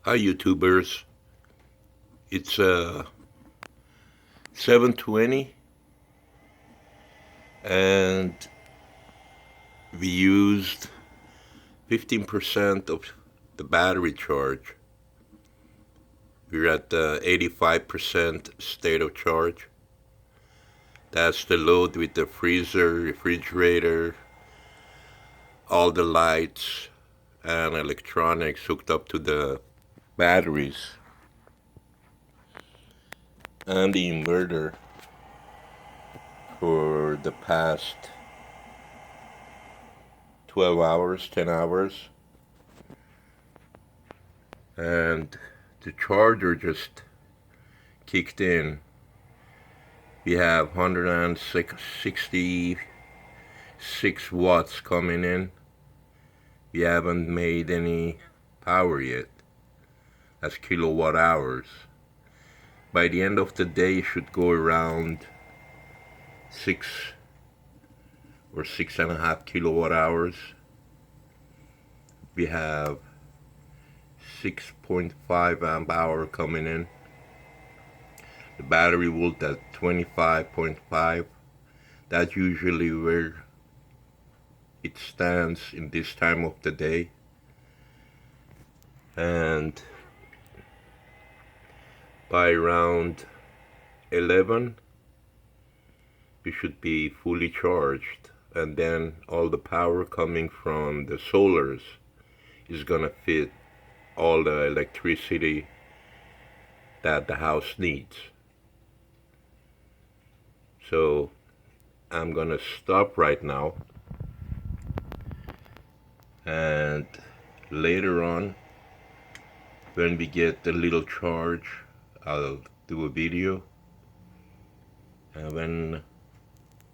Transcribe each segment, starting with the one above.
Hi, YouTubers. It's 7:20, and we used 15% of the battery charge. We're at the 85% state of charge. That's the load with the freezer, refrigerator, all the lights, and electronics hooked up to the batteries, and the inverter for the past 12 hours, 10 hours. And the charger just kicked in. We have 166 watts coming in. We haven't made any power yet. That's kilowatt hours. By the end of the day, it should go around 6 or 6.5 kilowatt hours. We have 6.5 amp hour coming in. The battery volt at 25.5. That's usually where it stands in this time of the day. And by around 11 we should be fully charged, and then all the power coming from the solars is gonna fit all the electricity that the house needs. So I'm gonna stop right now, and later on when we get a little charge, I'll do a video, and when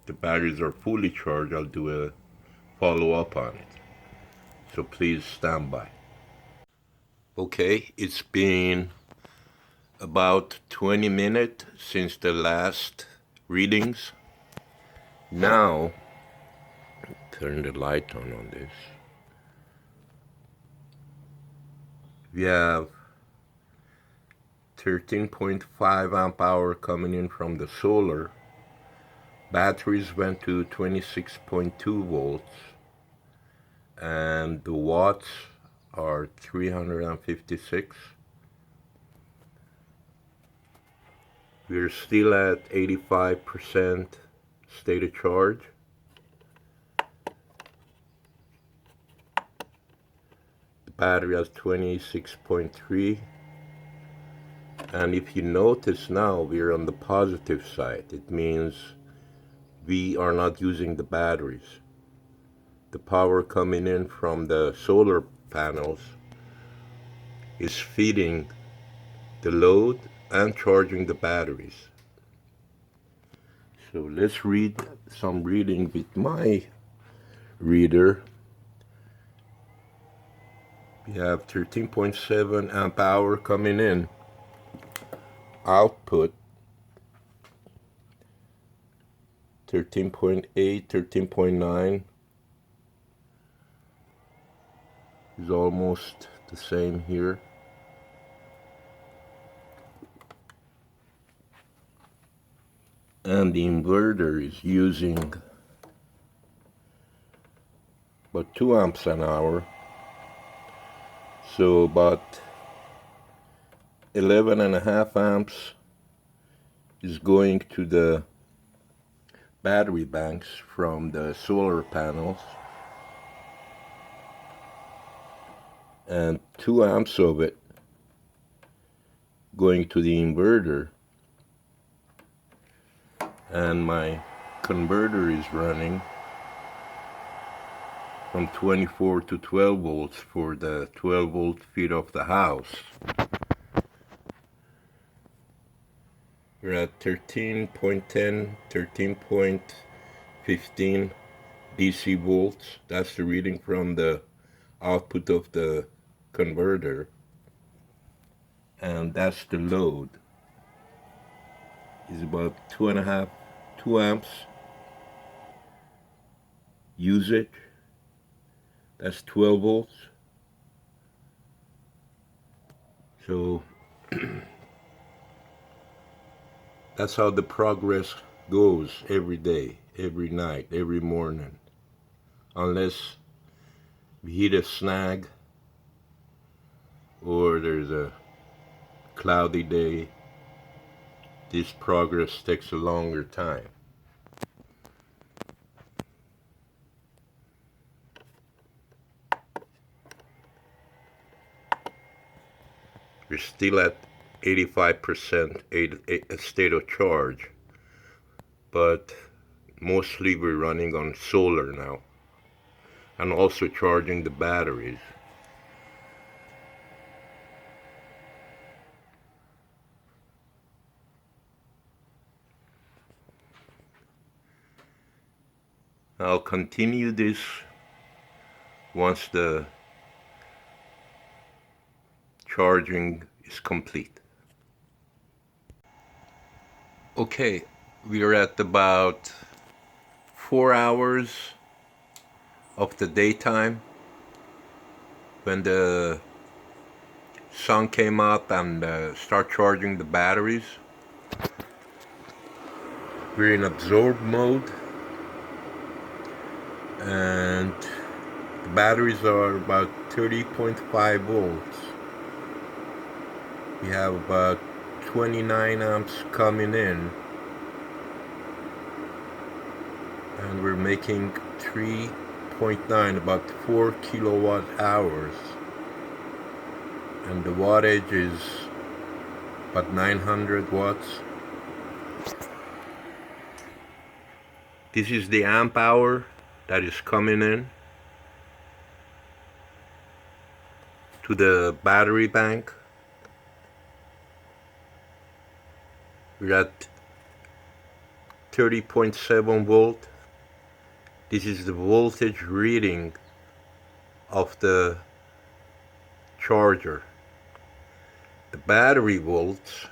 the batteries are fully charged, I'll do a follow up on it. So please stand by. Okay, it's been about 20 minutes since the last readings. Now, turn the light on this. We have 13.5 amp hour coming in from the solar. Batteries went to 26.2 volts, and the watts are 356. We're still at 85% state of charge. The battery has 26.3. And if you notice now, we're on the positive side. It means we are not using the batteries. The power coming in from the solar panels is feeding the load and charging the batteries. So let's read some reading with my reader. We have 13.7 amp hour coming in. Output 13.8, 13.9 is almost the same here. And the inverter is using about 2 amps an hour, so about 11.5 amps is going to the battery banks from the solar panels, and 2 amps of it going to the inverter. And my converter is running from 24 to 12 volts for the 12 volt feed of the house. We're at 13.10, 13.15 DC volts. That's the reading from the output of the converter. And that's the load. Is about 2 amps usage. That's 12 volts. So that's how the progress goes every day, every night, every morning. Unless we hit a snag or there's a cloudy day, this progress takes a longer time. We're still at 85% a state of charge, but mostly we're running on solar now and also charging the batteries. I'll continue this once the charging is complete. Okay, we are at about 4 hours of the daytime when the sun came up and start charging the batteries. We're in absorb mode and the batteries are about 30.5 volts. We have about 29 amps coming in and we're making 3.9, about 4 kilowatt hours, and the wattage is about 900 watts. This is the amp hour that is coming in to the battery bank. We're at 30.7 volt. This is the voltage reading of the charger. The battery volts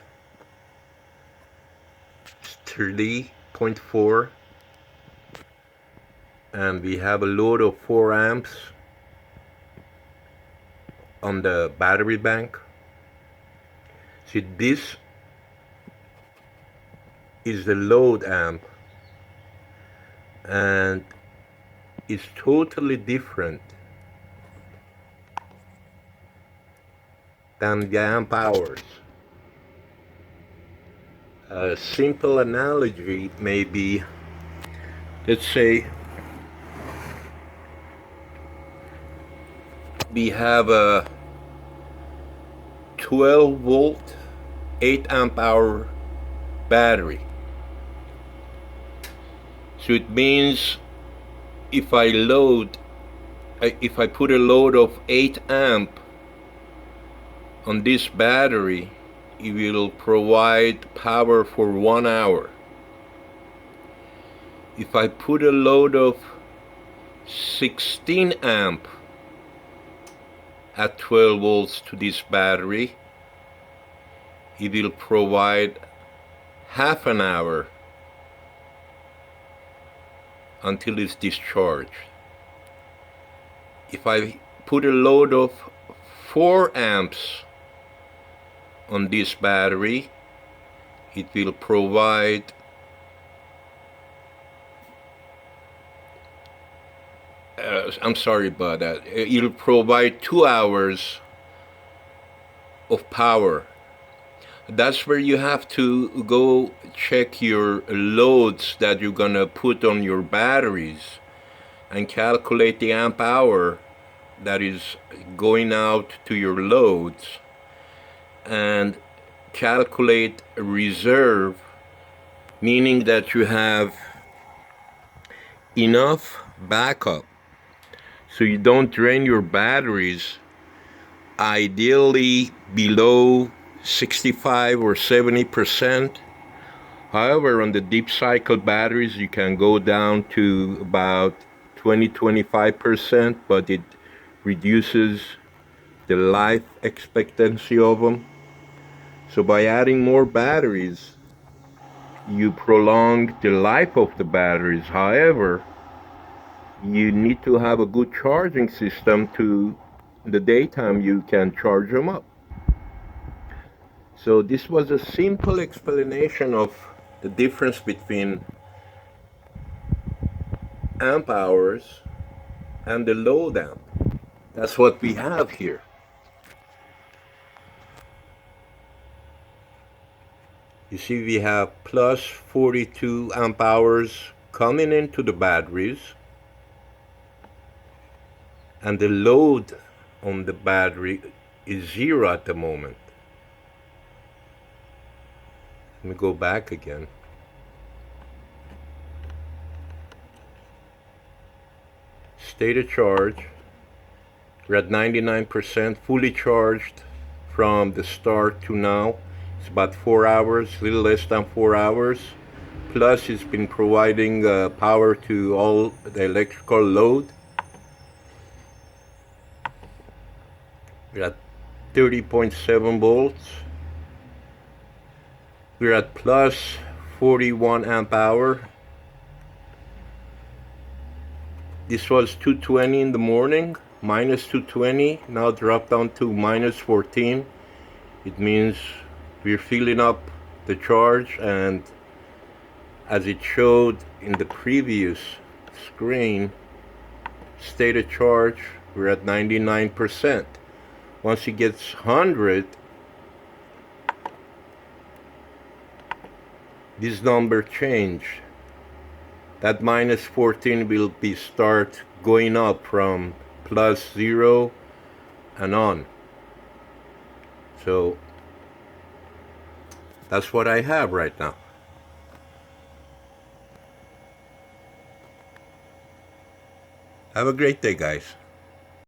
is 30.4, and we have a load of 4 amps on the battery bank. See, this is the load amp and it's totally different than the amp hours. A simple analogy may be, let's say we have a 12 volt 8 amp hour battery. So it means if I put a load of 8 amp on this battery, it will provide power for 1 hour. If I put a load of 16 amp at 12 volts to this battery, it will provide half an hour until it's discharged. If I put a load of 4 amps on this battery, it will provide I'm sorry about that. It'll provide 2 hours of power. That's where you have to go check your loads that you're gonna put on your batteries and calculate the amp hour that is going out to your loads and calculate a reserve, meaning that you have enough backup so you don't drain your batteries, ideally below 65 or 70%. However, on the deep cycle batteries, you can go down to about 20-25%, but it reduces the life expectancy of them. So by adding more batteries, you prolong the life of the batteries. However, you need to have a good charging system to the daytime you can charge them up. So this was a simple explanation of the difference between amp hours and the load amp. That's what we have here. You see, we have plus 42 amp hours coming into the batteries, and the load on the battery is 0 at the moment. Let me go back again. State of charge. We're at 99%, fully charged from the start to now. It's about 4 hours, a little less than 4 hours. Plus, it's been providing power to all the electrical load. We're at 30.7 volts. We're at plus 41 amp hour. This was 220 in the morning, minus 220, now dropped down to minus 14. It means we're filling up the charge, and as it showed in the previous screen, state of charge, we're at 99%. Once it gets 100, this number change. That minus 14 will be start going up from plus 0 and on. So that's what I have right now. Have a great day, guys.